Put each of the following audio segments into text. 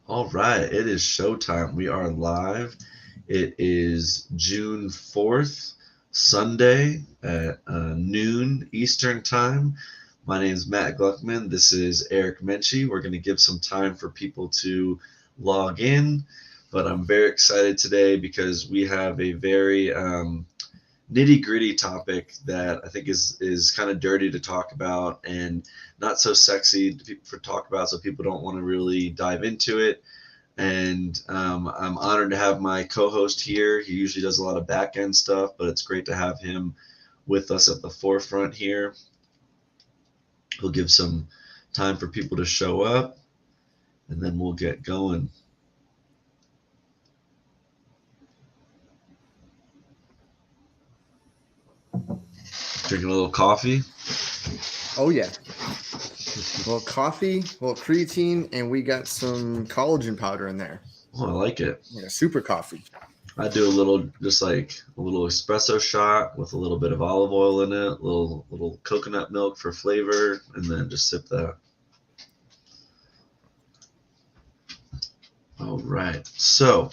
All right, it is showtime. We are live. It is June 4th, Sunday at noon Eastern Time. My name is Matt Gluckman. This is Eric Menchie. We're going to give some time for people to log in, but I'm very excited today because we have a very nitty gritty topic that I think is kind of dirty to talk about and not so sexy to talk about, so people don't want to really dive into it. And I'm honored to have my co-host here. He usually does a lot of back end stuff, but it's great to have him with us at the forefront here. He'll give some time for people to show up, and then we'll get going. Drinking a little coffee. Oh yeah. Well, coffee, well, creatine, and we got some collagen powder in there. Oh, I like it. Like a super coffee. I do a little, just like a little espresso shot with a little bit of olive oil in it, a little coconut milk for flavor, and then just sip that. All right. So,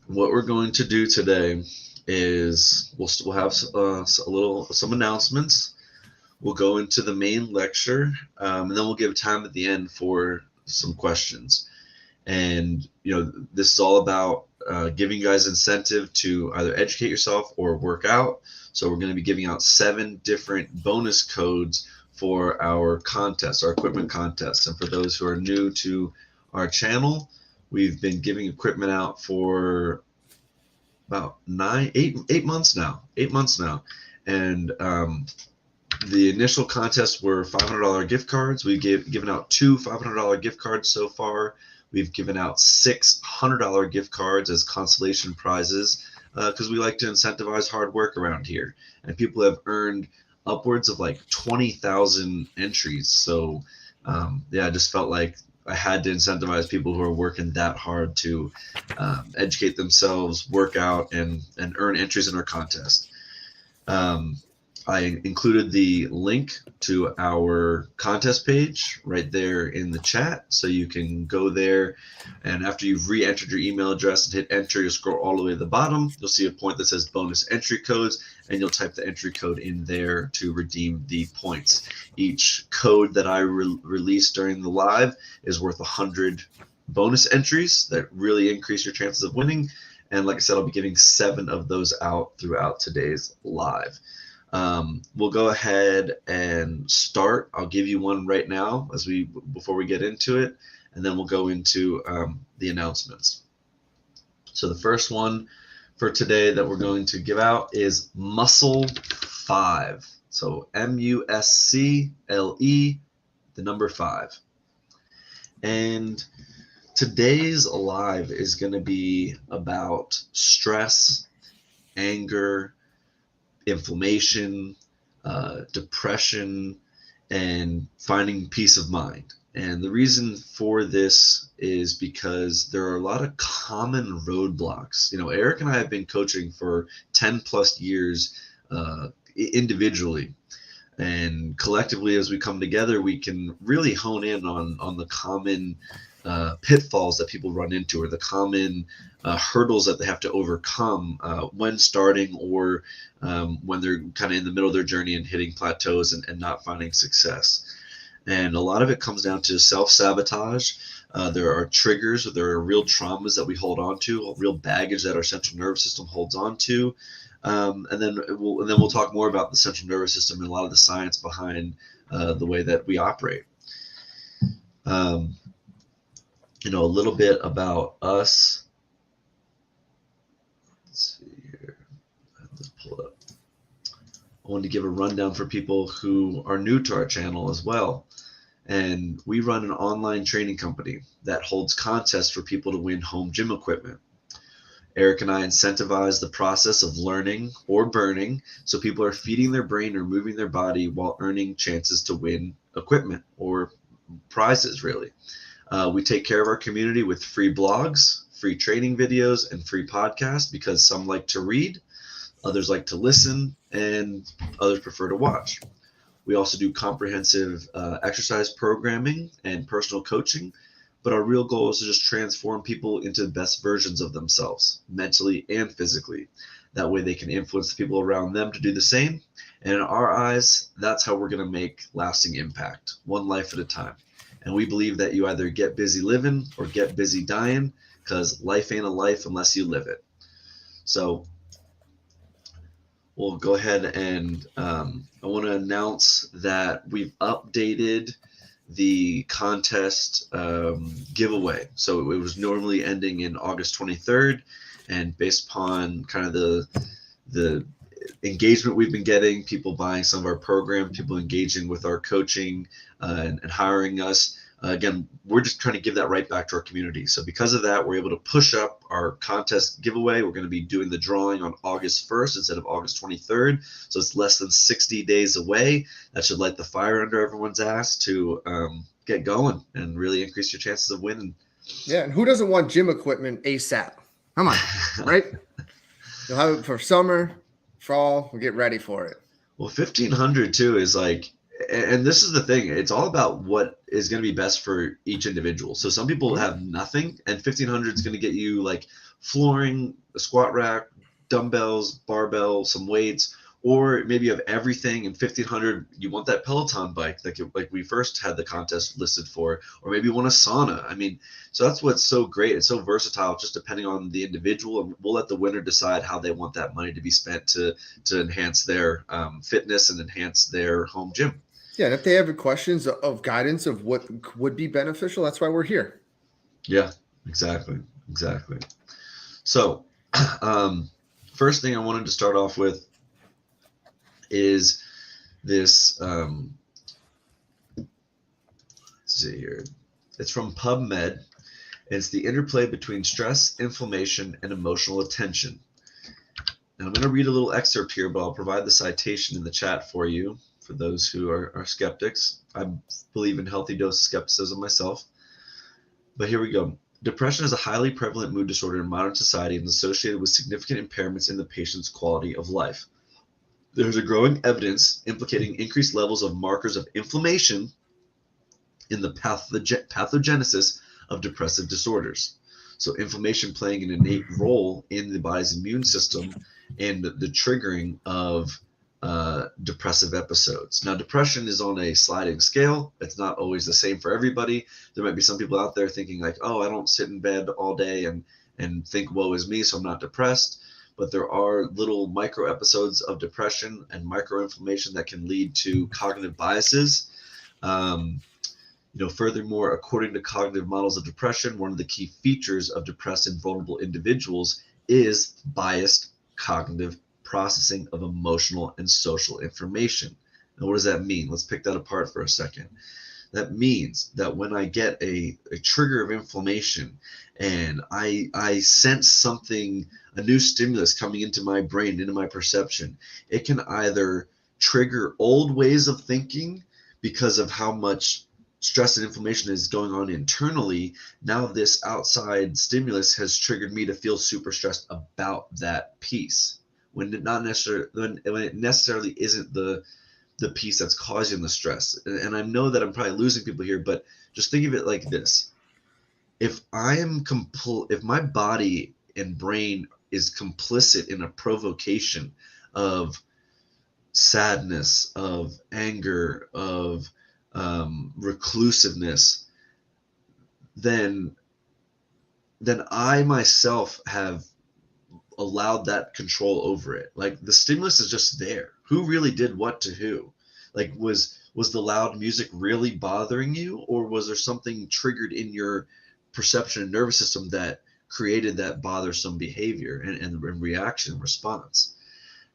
what we're going to do today is we'll have some announcements. We'll go into the main lecture, and then we'll give time at the end for some questions. And this is all about giving you guys incentive to either educate yourself or work out. So we're going to be giving out 7 different bonus codes for our contest, our equipment contest. And for those who are new to our channel, we've been giving equipment out for about 8 months now. 8 months now. And the initial contests were $500 gift cards. We've given out 2 $500 gift cards so far. We've given out 6 $100 gift cards as consolation prizes because we like to incentivize hard work around here. And people have earned upwards of like 20,000 entries. So I just felt like I had to incentivize people who are working that hard to educate themselves, work out, and earn entries in our contest. I included the link to our contest page right there in the chat, so you can go there, and after you've re-entered your email address and hit enter, you'll scroll all the way to the bottom. You'll see a point that says bonus entry codes, and you'll type the entry code in there to redeem the points. Each code that I release during the live is worth 100 bonus entries that really increase your chances of winning. And like I said, I'll be giving 7 of those out throughout today's live. We'll go ahead and start. I'll give you one right now before we get into it, and then we'll go into the announcements. So the first one for today that we're going to give out is Muscle 5. So MUSCLE, the number 5. And today's live is going to be about stress, anger, inflammation, depression, and finding peace of mind. And the reason for this is because there are a lot of common roadblocks. Eric and I have been coaching for 10 plus years individually. And collectively, as we come together, we can really hone in on the common pitfalls that people run into, or the common hurdles that they have to overcome when starting, or when they're kind of in the middle of their journey and hitting plateaus and not finding success. And a lot of it comes down to self-sabotage. There are triggers, or there are real traumas that we hold on to, real baggage that our central nervous system holds on to. And then we'll talk more about the central nervous system and a lot of the science behind the way that we operate. A little bit about us. Let's see here. Let's pull it up. I wanted to give a rundown for people who are new to our channel as well. And we run an online training company that holds contests for people to win home gym equipment. Eric and I incentivize the process of learning or burning, so people are feeding their brain or moving their body while earning chances to win equipment or prizes, really. We take care of our community with free blogs, free training videos, and free podcasts, because some like to read, others like to listen, and others prefer to watch. We also do comprehensive exercise programming and personal coaching but our real goal is to just transform people into the best versions of themselves, mentally and physically. That way they can influence the people around them to do the same. And in our eyes, that's how we're going to make lasting impact, one life at a time. And we believe that you either get busy living or get busy dying, because life ain't a life unless you live it. So we'll go ahead and I want to announce that we've updated the contest giveaway. So it was normally ending in August 23rd, and based upon kind of the engagement we've been getting, people buying some of our program, people engaging with our coaching and hiring us. Again, we're just trying to give that right back to our community. So because of that, we're able to push up our contest giveaway. We're going to be doing the drawing on August 1st instead of August 23rd. So it's less than 60 days away. That should light the fire under everyone's ass to get going and really increase your chances of winning. Yeah, and who doesn't want gym equipment ASAP? Come on, right? You'll have it for summer, fall. We'll get ready for it. Well, 1,500 too is like, and this is the thing, it's all about what is going to be best for each individual. So some people have nothing, and 1,500 is going to get you like flooring, a squat rack, dumbbells, barbell, some weights, or maybe you have everything, and 1,500 you want that Peloton bike like we first had the contest listed for, or maybe you want a sauna. I mean, so that's what's so great. It's so versatile, just depending on the individual, and we'll let the winner decide how they want that money to be spent to enhance their fitness and enhance their home gym. Yeah, and if they have questions of guidance of what would be beneficial, that's why we're here. Yeah, exactly. So first thing I wanted to start off with is this, let's see here. It's from PubMed. It's the interplay between stress, inflammation, and emotional attention. And I'm going to read a little excerpt here, but I'll provide the citation in the chat for you, for those who are skeptics. I believe in healthy dose of skepticism myself. But here we go. Depression is a highly prevalent mood disorder in modern society and is associated with significant impairments in the patient's quality of life. There's a growing evidence implicating increased levels of markers of inflammation in the pathogenesis of depressive disorders. So inflammation playing an innate role in the body's immune system and the triggering of depressive episodes. Now, depression is on a sliding scale. It's not always the same for everybody. There might be some people out there thinking like, oh, I don't sit in bed all day and think, woe is me, so I'm not depressed. But there are little micro episodes of depression and microinflammation that can lead to cognitive biases. Furthermore, according to cognitive models of depression, one of the key features of depressed and vulnerable individuals is biased cognitive processing of emotional and social information. Now, what does that mean? Let's pick that apart for a second. That means that when I get a trigger of inflammation and I sense something, a new stimulus coming into my brain, into my perception, it can either trigger old ways of thinking because of how much stress and inflammation is going on internally. Now this outside stimulus has triggered me to feel super stressed about that piece, when it necessarily isn't the piece that's causing the stress. And I know that I'm probably losing people here, but just think of it like this. If my body and brain is complicit in a provocation of sadness, of anger, of reclusiveness, then I myself have allowed that control over it. Like, the stimulus is just there. Who really did what to who? Like, was the loud music really bothering you, or was there something triggered in your perception and nervous system that created that bothersome behavior and reaction and response?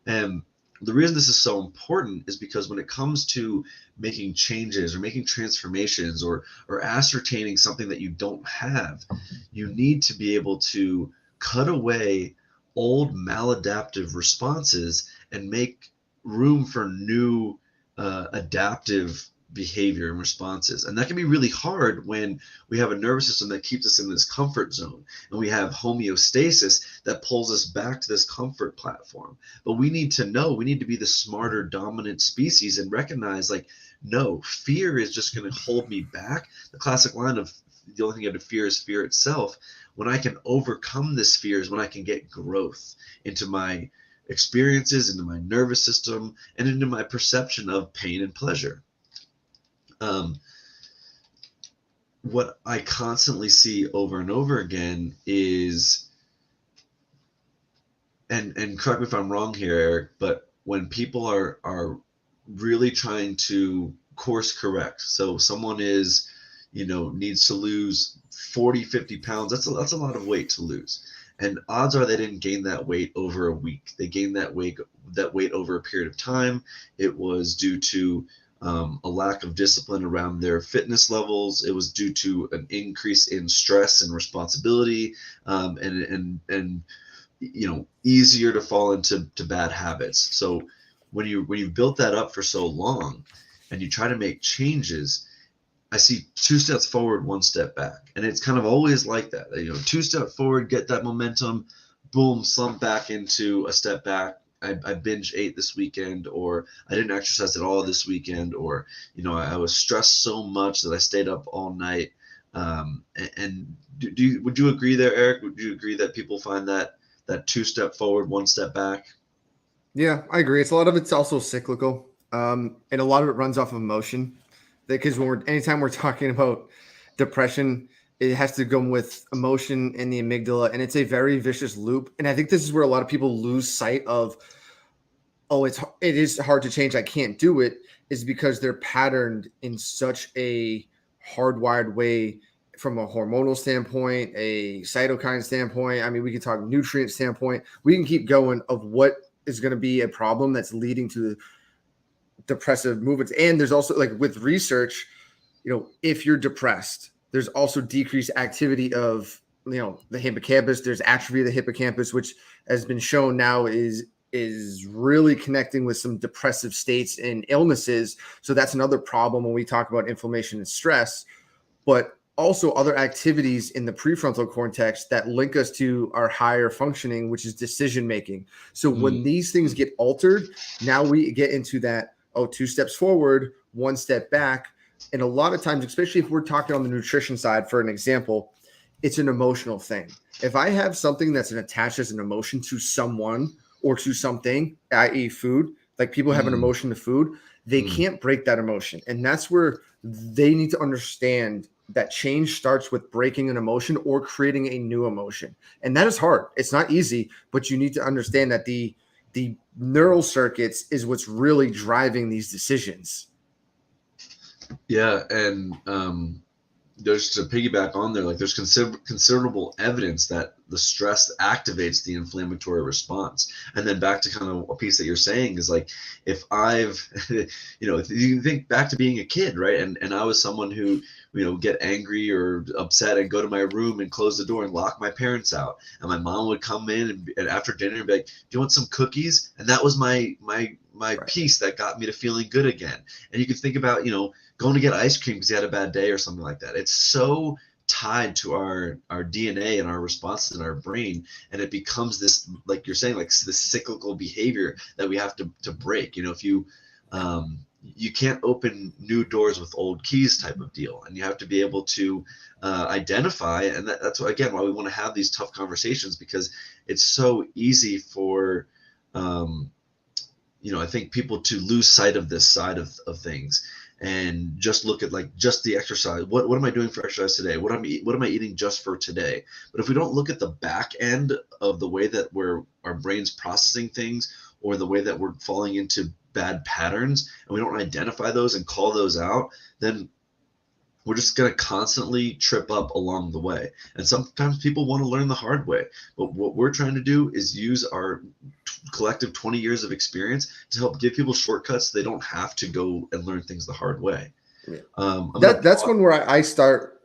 And the reason this is so important is because when it comes to making changes or making transformations or ascertaining something that you don't have, you need to be able to cut away old maladaptive responses and make room for new adaptive behavior and responses. And that can be really hard when we have a nervous system that keeps us in this comfort zone, and we have homeostasis that pulls us back to this comfort platform. But we need to be the smarter dominant species and recognize, like, no, fear is just going to hold me back. The classic line of, the only thing you have to fear is fear itself. When I can overcome this fear is when I can get growth into my experiences, into my nervous system, and into my perception of pain and pleasure. What I constantly see over and over again is, and correct me if I'm wrong here, Eric, but when people are really trying to course correct, so someone is, needs to lose 40, 50 pounds, that's a lot of weight to lose. And odds are they didn't gain that weight over a week. They gained that weight over a period of time. It was due to a lack of discipline around their fitness levels. It was due to an increase in stress and responsibility, and easier to fall into bad habits. So when you've built that up for so long and you try to make changes, I see 2 steps forward, 1 step back. And it's kind of always like that. 2 steps forward, get that momentum, boom, slump back into a step back. I binge ate this weekend, or I didn't exercise at all this weekend, or, I was stressed so much that I stayed up all night. And would you agree there, Eric? Would you agree that people find that 2 step forward, 1 step back? Yeah, I agree. A lot of it's also cyclical. And a lot of it runs off of emotion. Because anytime we're talking about depression, it has to go with emotion and the amygdala, and it's a very vicious loop. And I think this is where a lot of people lose sight of, it is hard to change, I can't do it, is because they're patterned in such a hardwired way from a hormonal standpoint, a cytokine standpoint. I mean, we can talk nutrient standpoint. We can keep going of what is going to be a problem that's leading to depressive movements. And there's also, like with research, if you're depressed, there's also decreased activity of, the hippocampus. There's atrophy of the hippocampus, which has been shown now is really connecting with some depressive states and illnesses. So that's another problem when we talk about inflammation and stress, but also other activities in the prefrontal cortex that link us to our higher functioning, which is decision-making. So when these things get altered, now we get into that, 2 steps forward, 1 step back. And a lot of times, especially if we're talking on the nutrition side, for an example, it's an emotional thing. If I have something that's attached as an emotion to someone or to something, i.e. food, like people have an emotion to food, they can't break that emotion. And that's where they need to understand that change starts with breaking an emotion or creating a new emotion. And that is hard. It's not easy, but you need to understand that the neural circuits is what's really driving these decisions. Yeah. And there's, to piggyback on there, like there's considerable evidence that the stress activates the inflammatory response. And then back to kind of a piece that you're saying is like, if I've, if you think back to being a kid, right? And I was someone who, get angry or upset and go to my room and close the door and lock my parents out. And my mom would come in and after dinner and be like, do you want some cookies? And that was my right. Piece that got me to feeling good again. And you could think about, going to get ice cream because you had a bad day or something like that. It's so tied to our DNA and our responses in our brain, and it becomes this, like you're saying, like this cyclical behavior that we have to break. If you can't open new doors with old keys type of deal, and you have to be able to identify, and that's why we want to have these tough conversations, because it's so easy for I think people to lose sight of this side of things and just look at like just the exercise. What am I doing for exercise today? What am I eating just for today? But if we don't look at the back end of the way that our brain's processing things, or the way that we're falling into bad patterns, and we don't identify those and call those out, then we're just going to constantly trip up along the way. And sometimes people want to learn the hard way. But what we're trying to do is use our collective 20 years of experience to help give people shortcuts. They don't have to go and learn things the hard way. Yeah. That's one where I start,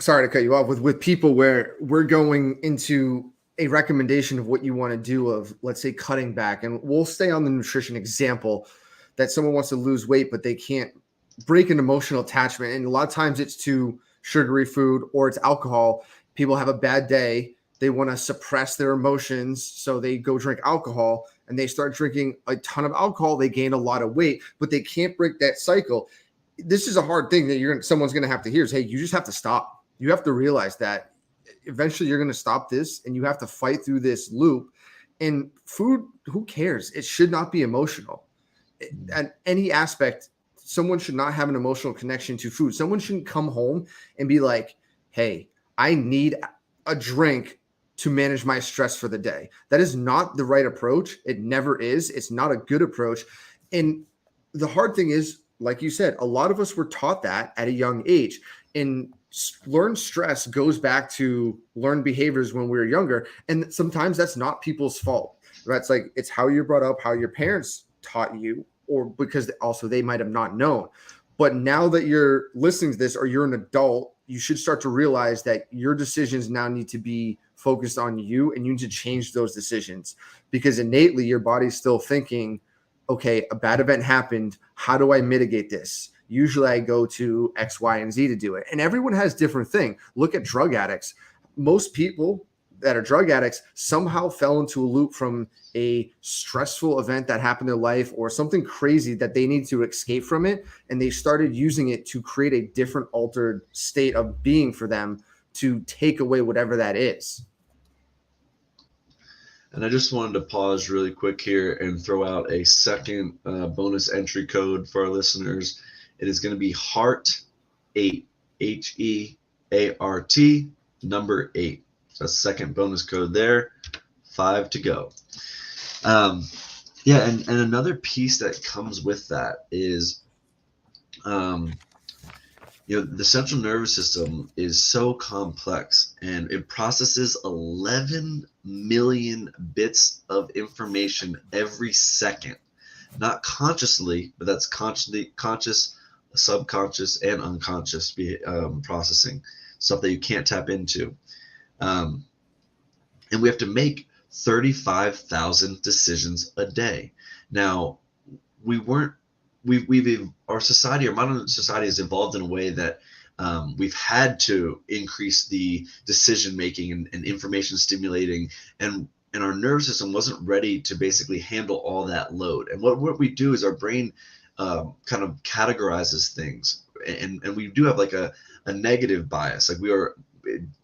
sorry to cut you off, with people where we're going into a recommendation of what you want to do of, let's say, cutting back. And we'll stay on the nutrition example that someone wants to lose weight, but they can't break an emotional attachment. And a lot of times it's to sugary food or it's alcohol. People have a bad day. They want to suppress their emotions. So they go drink alcohol and they start drinking a ton of alcohol. They gain a lot of weight, but they can't break that cycle. This is a hard thing that someone's going to have to hear is, hey, you just have to stop. You have to realize that eventually you're going to stop this and you have to fight through this loop. And food, who cares? It should not be emotional. At any aspect, someone should not have an emotional connection to food. Someone shouldn't come home and be like, hey, I need a drink to manage my stress for the day. That is not the right approach. It never is. It's not a good approach. And the hard thing is, like you said, a lot of us were taught that at a young age. And learned stress goes back to learned behaviors when we were younger. And sometimes that's not people's fault. That's like, it's how you're brought up, how your parents taught you, or because also they might have not known. But now that you're listening to this or you're an adult, you should start to realize that your decisions now need to be focused on you, and you need to change those decisions, because innately your body's still thinking, okay, a bad event happened. How do I mitigate this? Usually I go to X, Y, and Z to do it. And everyone has different thing. Look at drug addicts. Most people that are drug addicts somehow fell into a loop from a stressful event that happened in their life or something crazy that they need to escape from it. And they started using it to create a different altered state of being for them to take away whatever that is. And I just wanted to pause really quick here and throw out a second bonus entry code for our listeners. It is going to be HEART8, HEART, number 8. So that's second bonus code there. 5 to go. Yeah, and another piece that comes with that is, the central nervous system is so complex, and it processes 11 million bits of information every second. Not consciously, but that's conscious, subconscious, and unconscious processing, stuff that you can't tap into. And we have to make 35,000 decisions a day. Now, our society, our modern society has evolved in a way that we've had to increase the decision making and information stimulating, and our nervous system wasn't ready to basically handle all that load. And what we do is our brain kind of categorizes things, and we do have like a negative bias. Like, we are,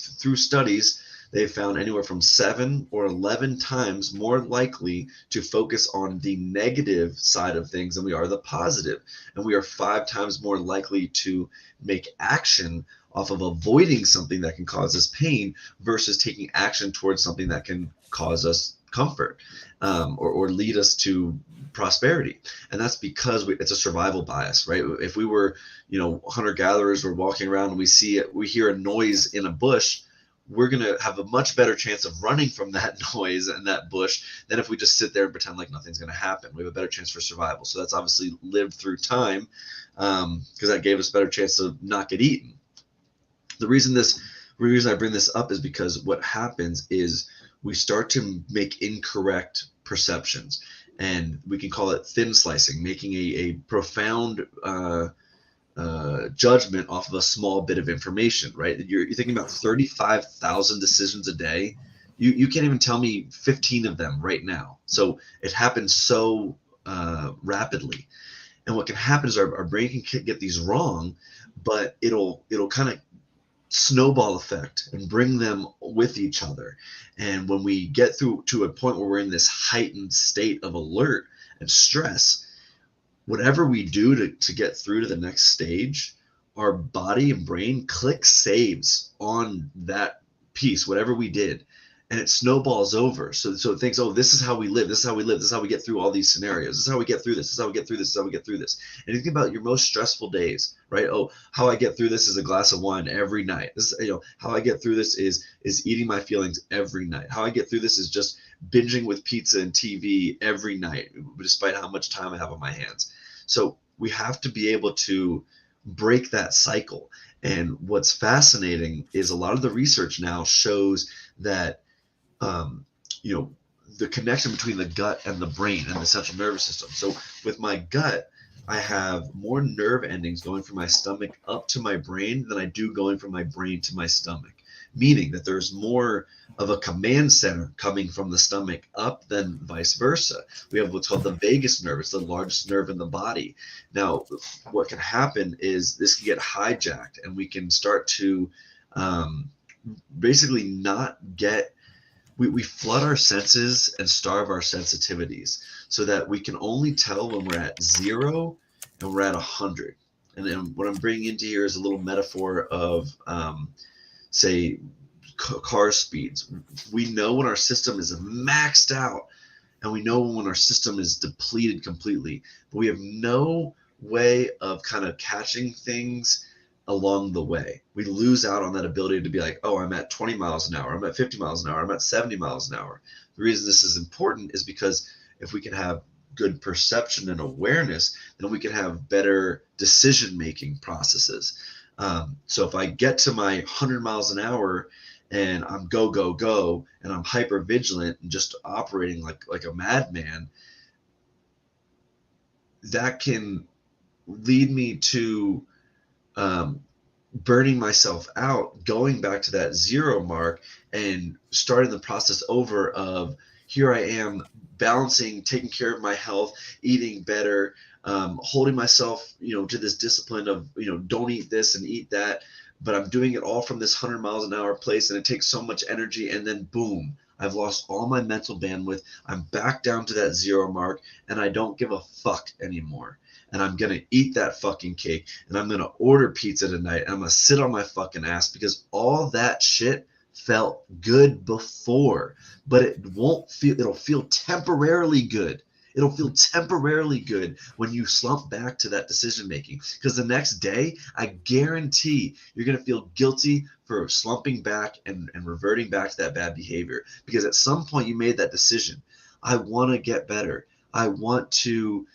through studies, they found anywhere from 7 or 11 times more likely to focus on the negative side of things than we are the positive. And we are 5 times more likely to make action off of avoiding something that can cause us pain versus taking action towards something that can cause us comfort, or lead us to prosperity. And that's because it's a survival bias, right? If we were, hunter-gatherers, we're walking around and we hear a noise in a bush, we're going to have a much better chance of running from that noise and that bush than if we just sit there and pretend like nothing's going to happen. We have a better chance for survival. So that's obviously lived through time, because that gave us a better chance to not get eaten. The reason I bring this up is because what happens is we start to make incorrect perceptions, and we can call it thin slicing, making a profound judgment off of a small bit of information, right? You're thinking about 35,000 decisions a day. You can't even tell me 15 of them right now. So it happens so rapidly. And what can happen is our brain can get these wrong, but it'll kind of snowball effect and bring them with each other. And when we get through to a point where we're in this heightened state of alert and stress, whatever we do to get through to the next stage, our body and brain click saves on that piece, whatever we did, and it snowballs over. So it thinks, oh, this is how we live. This is how we live. This is how we get through all these scenarios. This is how we get through this. This is how we get through this. This is how we get through this. And you think about your most stressful days, right? Oh, how I get through this is a glass of wine every night. This, how I get through this is eating my feelings every night. How I get through this is just binging with pizza and TV every night, despite how much time I have on my hands. So we have to be able to break that cycle. And what's fascinating is a lot of the research now shows that, the connection between the gut and the brain and the central nervous system. So with my gut, I have more nerve endings going from my stomach up to my brain than I do going from my brain to my stomach, meaning that there's more of a command center coming from the stomach up than vice versa. We have what's called the vagus nerve. It's the largest nerve in the body. Now, what can happen is this can get hijacked, and we can start to um, basically not get, we flood our senses and starve our sensitivities so that we can only tell when we're at 0 and we're at 100. And then what I'm bringing into here is a little metaphor of, say, car speeds. We know when our system is maxed out, and we know when our system is depleted completely, but we have no way of kind of catching things along the way. We lose out on that ability to be like, oh, I'm at 20 miles an hour, I'm at 50 miles an hour, I'm at 70 miles an hour. The reason this is important is because if we can have good perception and awareness, then we can have better decision making processes. So if I get to my 100 miles an hour and I'm go go go and I'm hyper vigilant and just operating like a madman, that can lead me to um, burning myself out, going back to that 0 mark and starting the process over of, here I am balancing, taking care of my health, eating better, holding myself, to this discipline of, don't eat this and eat that, but I'm doing it all from this 100 miles an hour place, and it takes so much energy, and then boom, I've lost all my mental bandwidth. I'm back down to that 0 mark, and I don't give a fuck anymore. And I'm gonna eat that fucking cake, and I'm gonna order pizza tonight, and I'm gonna sit on my fucking ass because all that shit felt good before, but it'll feel temporarily good. It'll feel temporarily good when you slump back to that decision making, because the next day, I guarantee you're going to feel guilty for slumping back and reverting back to that bad behavior, because at some point you made that decision. I want to get better. I want to,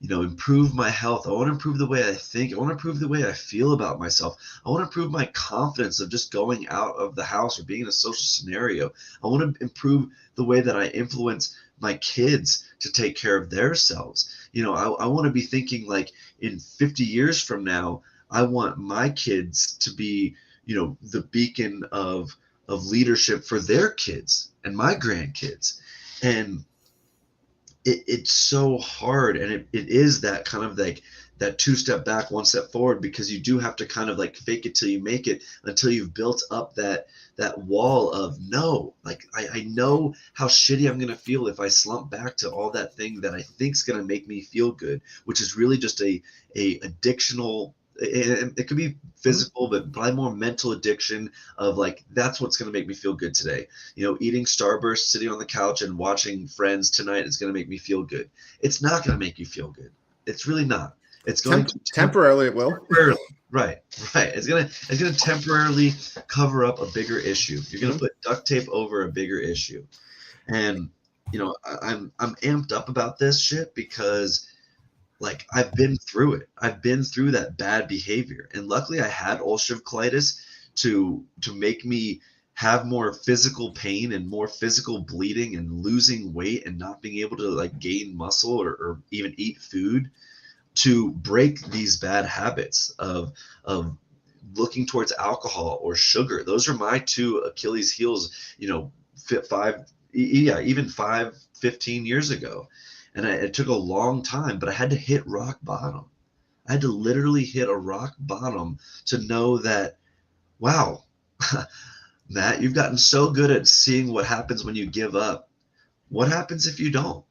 improve my health. I want to improve the way I think. I want to improve the way I feel about myself. I want to improve my confidence of just going out of the house or being in a social scenario. I want to improve the way that I influence my kids to take care of themselves. I want to be thinking like, in 50 years from now, I want my kids to be, the beacon of leadership for their kids and my grandkids. And it's so hard, and it is that kind of like that 2 step back, 1 step forward, because you do have to kind of like fake it till you make it, until you've built up that wall of, no, like I know how shitty I'm gonna feel if I slump back to all that thing that I think's gonna make me feel good, which is really just a addictional. It could be physical, but probably more mental addiction of like, that's what's going to make me feel good today. Eating Starburst, sitting on the couch and watching Friends tonight is going to make me feel good. It's not going to make you feel good. It's really not. It's going to temporarily it will. Temporarily, right. It's gonna temporarily cover up a bigger issue. You're gonna put duct tape over a bigger issue, and I'm amped up about this shit because, like, I've been through it. I've been through that bad behavior, and luckily I had ulcerative colitis to make me have more physical pain and more physical bleeding and losing weight and not being able to like gain muscle or even eat food, to break these bad habits of looking towards alcohol or sugar. Those are my 2 Achilles heels, even 15 years ago. And it took a long time, but I had to hit rock bottom. I had to literally hit a rock bottom to know that, wow, Matt, you've gotten so good at seeing what happens when you give up. What happens if you don't?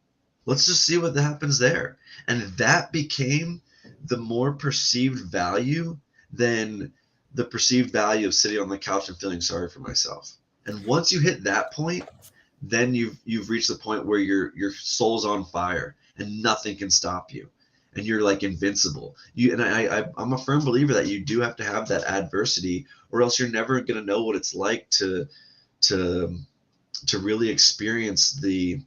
Let's just see what happens there. And that became the more perceived value than the perceived value of sitting on the couch and feeling sorry for myself. And once you hit that point, then you've reached the point where your soul's on fire and nothing can stop you, and you're like invincible. I'm a firm believer that you do have to have that adversity, or else you're never going to know what it's like to really experience the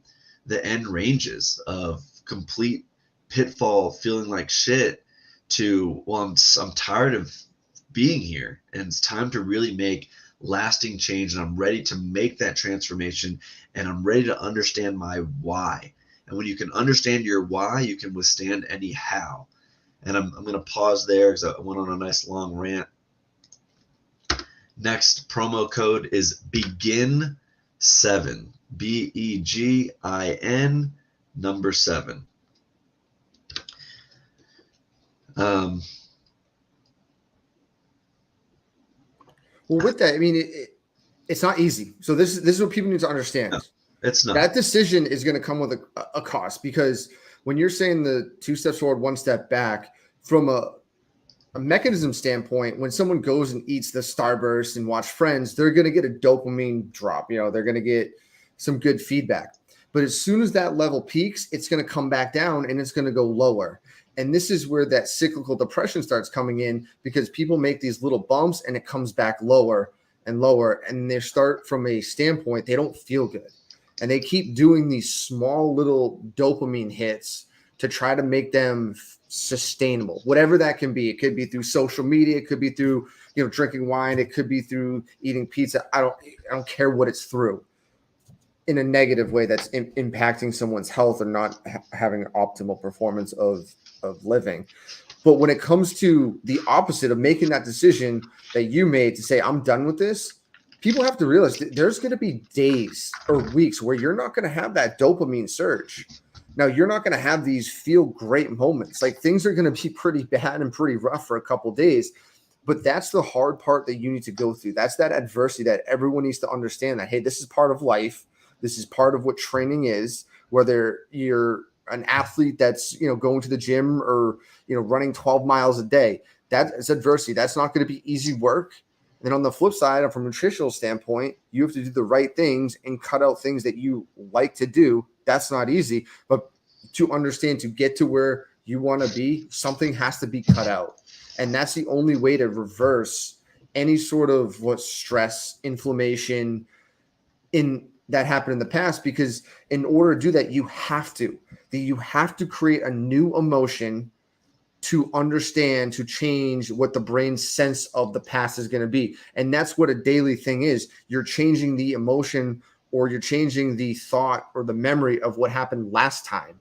end ranges of complete pitfall, feeling like shit, to, well, I'm tired of being here and it's time to really make lasting change, and I'm ready to make that transformation, and I'm ready to understand my why. And when you can understand your why, you can withstand any how. And I'm going to pause there because I went on a nice long rant. Next promo code is BEGIN7, BEGIN number 7. Well, with that, I mean, it's not easy. So this is what people need to understand. No, it's not. That decision is going to come with a cost, because when you're saying the 2 steps forward, 1 step back, from a mechanism standpoint, when someone goes and eats the Starburst and watch Friends, they're going to get a dopamine drop. You know, they're going to get some good feedback. But as soon as that level peaks, it's going to come back down and it's going to go lower. And this is where that cyclical depression starts coming in, because people make these little bumps and it comes back lower and lower. And they start from a standpoint, they don't feel good. And they keep doing these small little dopamine hits to try to make them sustainable, whatever that can be. It could be through social media. It could be through, drinking wine. It could be through eating pizza. I don't care what it's through, in a negative way that's impacting someone's health or not having an optimal performance of living. But when it comes to the opposite of making that decision that you made to say, I'm done with this, people have to realize that there's going to be days or weeks where you're not going to have that dopamine surge. Now, you're not going to have these feel great moments. Like, things are going to be pretty bad and pretty rough for a couple of days. But that's the hard part that you need to go through. That's that adversity that everyone needs to understand, that, hey, this is part of life. This is part of what training is, whether you're an athlete that's, going to the gym or, running 12 miles a day. That is adversity. That's not going to be easy work. And then on the flip side, from a nutritional standpoint, you have to do the right things and cut out things that you like to do. That's not easy. But to understand, to get to where you want to be, something has to be cut out. And that's the only way to reverse any sort of stress, inflammation that happened in the past. Because in order to do that, you have to create a new emotion to understand, to change what the brain's sense of the past is going to be. And that's what a daily thing is. You're changing the emotion, or you're changing the thought or the memory of what happened last time.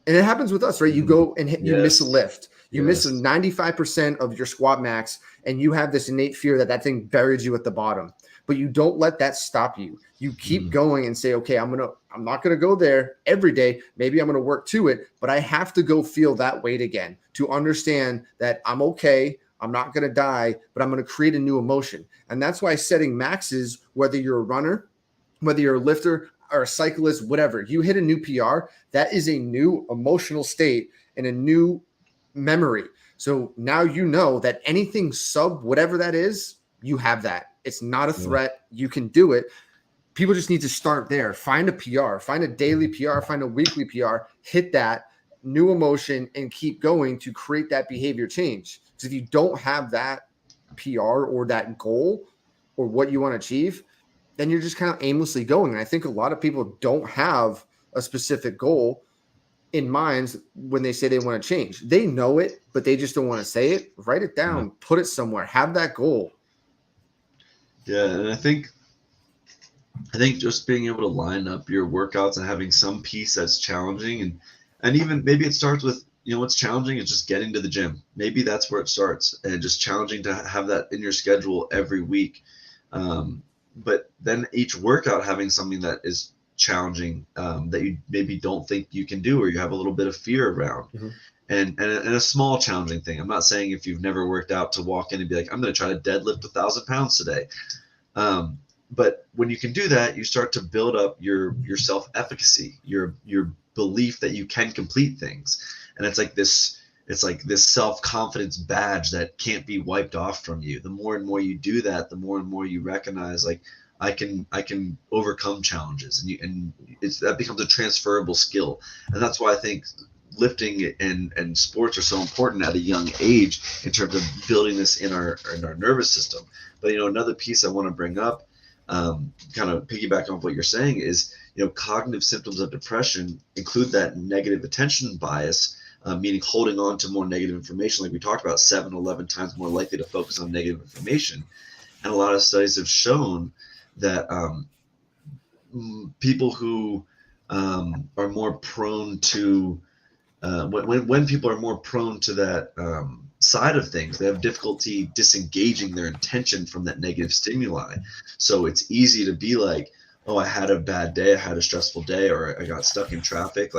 And it happens with us, right? You go and you miss a lift. You miss 95% of your squat max, and you have this innate fear that thing buried you at the bottom. But you don't let that stop you. You keep going and say, okay, I'm not going to go there every day. Maybe I'm going to work to it, but I have to go feel that weight again to understand that I'm okay. I'm not going to die, but I'm going to create a new emotion. And that's why setting maxes, whether you're a runner, whether you're a lifter or a cyclist, whatever, you hit a new PR, that is a new emotional state and a new memory. So now you know that anything sub whatever that is, you have that. It's not a threat. You can do it. People just need to start there. Find a PR, find a daily PR, find a weekly PR, hit that new emotion and keep going to create that behavior change. Because if you don't have that PR or that goal or what you want to achieve, then you're just kind of aimlessly going. And I think a lot of people don't have a specific goal in mind when they say they want to change. They know it, but they just don't want to say it. Write it down, put it somewhere, have that goal. Yeah, and I think just being able to line up your workouts and having some piece that's challenging, and even maybe it starts with, what's challenging is just getting to the gym. Maybe that's where it starts, and just challenging to have that in your schedule every week. But then each workout having something that is challenging, that you maybe don't think you can do, or you have a little bit of fear around. And a small challenging thing. I'm not saying if you've never worked out to walk in and be like, I'm going to try to deadlift 1,000 pounds today. But when you can do that, you start to build up your self-efficacy, your belief that you can complete things. And it's like this self-confidence badge that can't be wiped off from you. The more and more you do that, the more and more you recognize, like, I can overcome challenges, and that becomes a transferable skill. And that's why I think lifting and sports are so important at a young age in terms of building this in our nervous system. But another piece I want to bring up, kind of piggyback on what you're saying, is cognitive symptoms of depression include that negative attention bias, meaning holding on to more negative information, like we talked about, 7-11 times more likely to focus on negative information. And a lot of studies have shown that people who are more prone to when people are more prone to that side of things, they have difficulty disengaging their attention from that negative stimuli. So it's easy to be like, oh, I had a bad day, I had a stressful day, or I got stuck in traffic,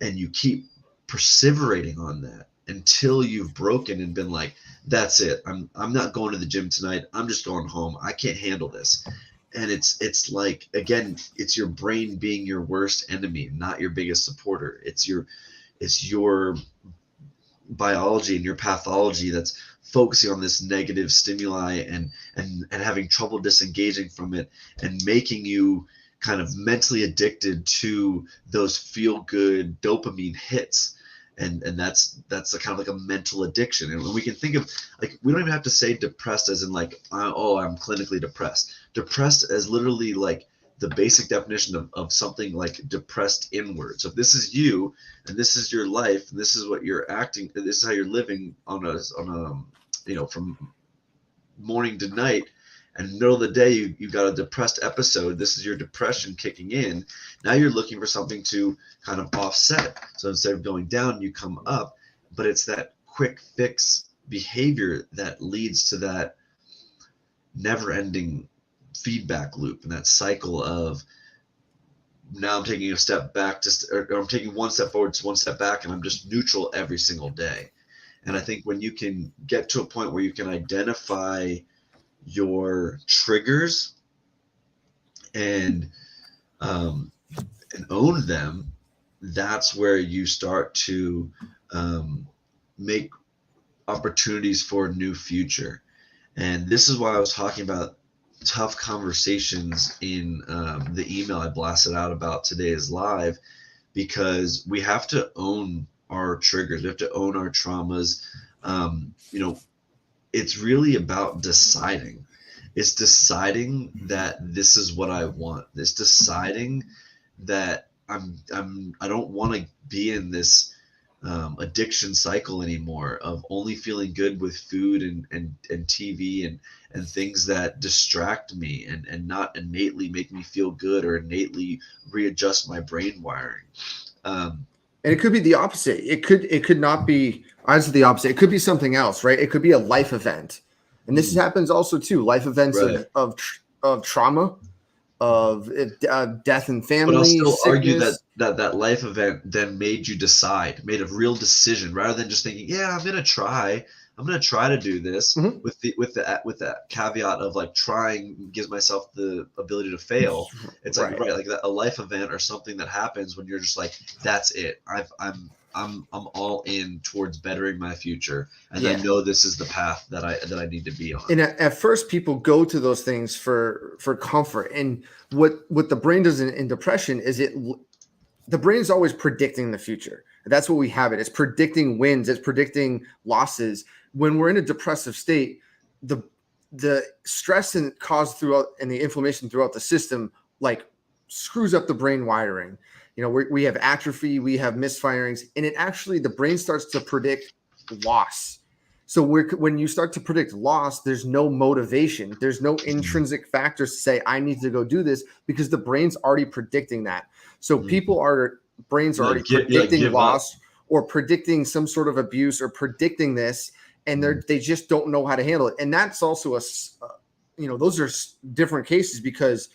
and you keep perseverating on that. until you've broken and been like, that's it. I'm not going to the gym tonight. I'm just going home. I can't handle this. And it's like, again, it's your brain being your worst enemy, not your biggest supporter. It's your biology and your pathology that's focusing on this negative stimuli and having trouble disengaging from it, and making you kind of mentally addicted to those feel good dopamine hits. And that's a kind of like a mental addiction. And when we can think of, like, we don't even have to say depressed as in like, oh, I'm clinically depressed. Depressed as literally like the basic definition of something like depressed inward. So if this is you and this is your life and this is what you're acting, this is how you're living on a from morning to night, and middle of the day you got a depressed episode, this is your depression kicking in. Now you're looking for something to kind of offset. So instead of going down, you come up, but it's that quick fix behavior that leads to that never ending feedback loop and that cycle of, now I'm taking a step back or I'm taking one step forward, one step back, and I'm just neutral every single day. And I think when you can get to a point where you can identify your triggers and own them, that's where you start to make opportunities for a new future. And this is why I was talking about tough conversations in the email I blasted out about today's live, because we have to own our triggers. We have to own our traumas. It's really about deciding. It's deciding that this is what I want. It's deciding that I don't want to be in this addiction cycle anymore of only feeling good with food and TV and things that distract me and not innately make me feel good or innately readjust my brain wiring. And it could be the opposite. It could not be honestly the opposite. It could be something else, right? It could be a life event. And this happens also too. Life events right. of trauma, of death and family. But I'll still sickness. argue that life event then made you made a real decision, rather than just thinking, yeah, I'm gonna try to do this, mm-hmm. with the caveat of like trying gives myself the ability to fail. It's like right, like a life event or something that happens when you're just like, that's it. I'm all in towards bettering my future, and I know this is the path that I need to be on. And at first, people go to those things for comfort. And what the brain does in depression is the brain is always predicting the future. That's what we have it. It's predicting wins. It's predicting losses. When we're in a depressive state, the stress and cause throughout and the inflammation throughout the system like screws up the brain wiring. We have atrophy, we have misfirings, and the brain starts to predict loss. So when you start to predict loss, there's no motivation. There's no intrinsic factors to say, I need to go do this, because the brain's already predicting that. So brains are already predicting loss or predicting some sort of abuse or predicting this, and they just don't know how to handle it. And that's also those are different cases, because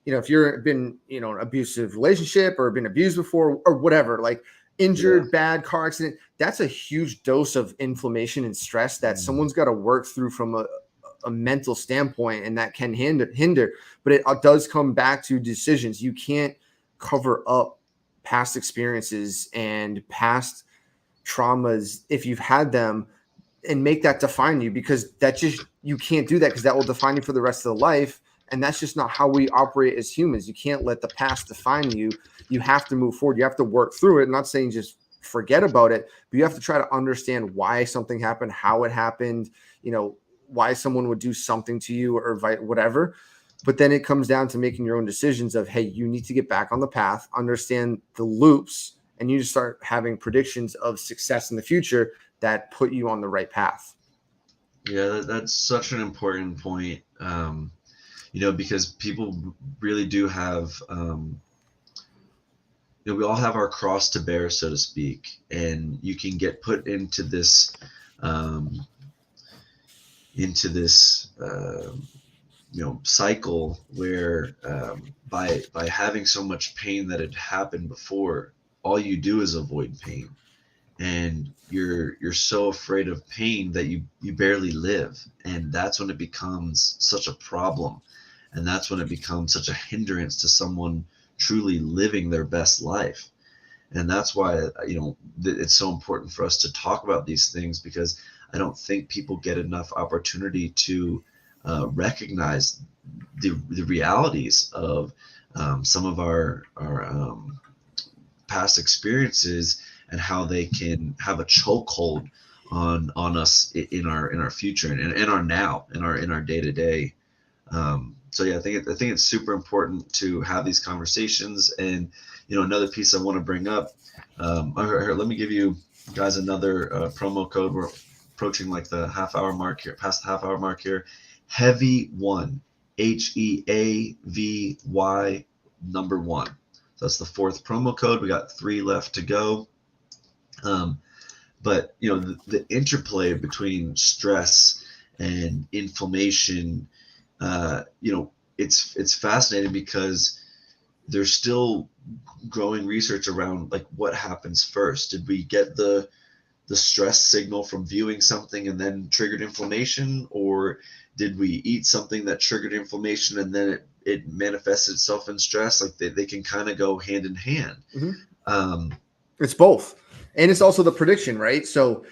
if you've been, an abusive relationship or been abused before or whatever, like injured, bad car accident, that's a huge dose of inflammation and stress that someone's got to work through from a mental standpoint, and that can hinder. But it does come back to decisions. You can't cover up past experiences and past traumas if you've had them and make that define you, because you can't do that, because that will define you for the rest of the life. And that's just not how we operate as humans. You can't let the past define you. You have to move forward. You have to work through it. I'm not saying just forget about it, but you have to try to understand why something happened, how it happened, why someone would do something to you or whatever. But then it comes down to making your own decisions of, hey, you need to get back on the path, understand the loops, and you just start having predictions of success in the future that put you on the right path. Yeah, that's such an important point. Because people really do have, we all have our cross to bear, so to speak, and you can get put into this cycle where by having so much pain that had happened before, all you do is avoid pain. and you're so afraid of pain that you barely live, and that's when it becomes such a problem, and that's when it becomes such a hindrance to someone truly living their best life. And that's why, it's so important for us to talk about these things, because I don't think people get enough opportunity to recognize the realities of some of our past experiences, and how they can have a chokehold on us in our future, and in our now, in our day to day. So yeah, I think it's super important to have these conversations. And another piece I want to bring up. Here, let me give you guys another promo code. We're approaching like the half hour mark here, past the half hour mark here. Heavy1, HEAVY number 1. So that's the 4th promo code. We got 3 left to go. But the interplay between stress and inflammation, it's fascinating, because there's still growing research around like what happens first. Did we get the stress signal from viewing something and then triggered inflammation, or did we eat something that triggered inflammation and then it manifested itself in stress? Like they can kind of go hand in hand. Mm-hmm. It's both. And it's also the prediction, right? So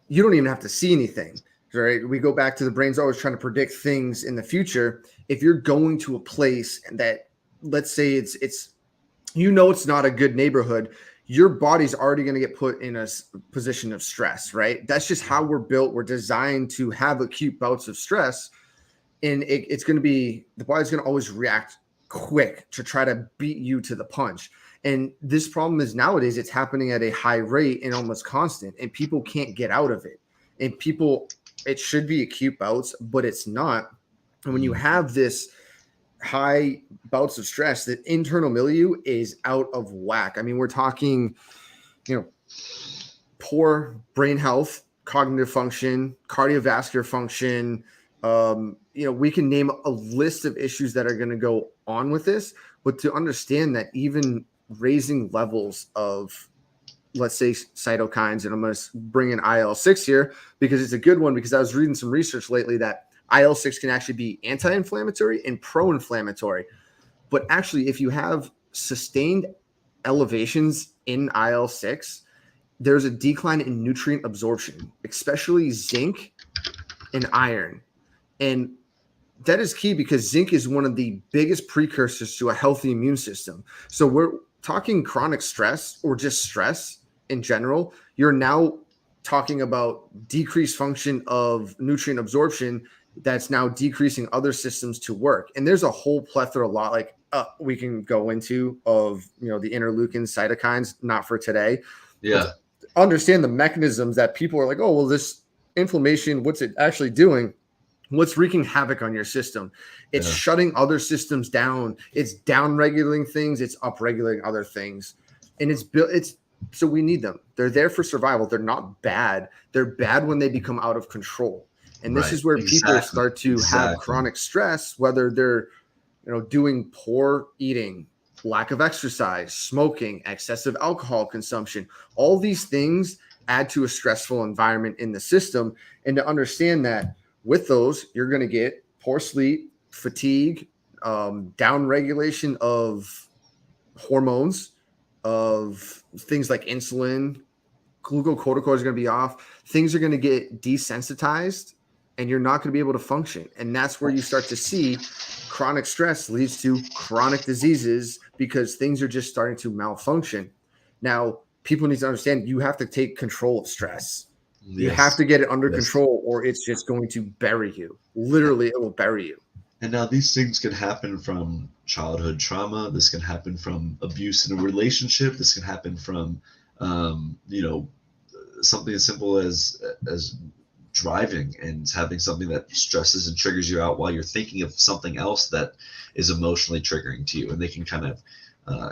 you don't even have to see anything, right? We go back to the brain's always trying to predict things in the future. If you're going to a place that, let's say it's it's not a good neighborhood, your body's already going to get put in a position of stress, right? That's just how we're built. We're designed to have acute bouts of stress. And it's going to be, the body's going to always react quick to try to beat you to the punch. And this problem is nowadays it's happening at a high rate and almost constant, and people can't get out of it. And it should be acute bouts, but it's not. And when you have this high bouts of stress, the internal milieu is out of whack. I mean, we're talking, poor brain health, cognitive function, cardiovascular function. We can name a list of issues that are going to go on with this, but to understand that even raising levels of, let's say, cytokines, and I'm going to bring in IL-6 here because it's a good one, because I was reading some research lately that IL-6 can actually be anti-inflammatory and pro-inflammatory. But actually, if you have sustained elevations in IL-6, there's a decline in nutrient absorption, especially zinc and iron. And that is key, because zinc is one of the biggest precursors to a healthy immune system. So we're talking chronic stress, or just stress in general. You're now talking about decreased function of nutrient absorption that's now decreasing other systems to work. And there's a whole plethora, we can go into of, the interleukin cytokines, not for today. Yeah. But understand the mechanisms that people are like, oh, well, this inflammation, what's it actually doing? What's wreaking havoc on your system? It's shutting other systems down. It's down regulating things. It's up regulating other things. And so we need them. They're there for survival. They're not bad. They're bad when they become out of control. And this is where people start to have chronic stress, whether they're, doing poor eating, lack of exercise, smoking, excessive alcohol consumption. All these things add to a stressful environment in the system. And to understand that with those, you're going to get poor sleep, fatigue, down regulation of hormones, of things like insulin, glucocorticoids are going to be off. Things are going to get desensitized, and you're not going to be able to function. And that's where you start to see chronic stress leads to chronic diseases, because things are just starting to malfunction. Now, people need to understand you have to take control of stress. Yes. You have to get it under control, or it's just going to bury you. Literally, it will bury you. And now these things can happen from childhood trauma. This can happen from abuse in a relationship. This can happen from, something as simple as driving and having something that stresses and triggers you out while you're thinking of something else that is emotionally triggering to you. And they can kind of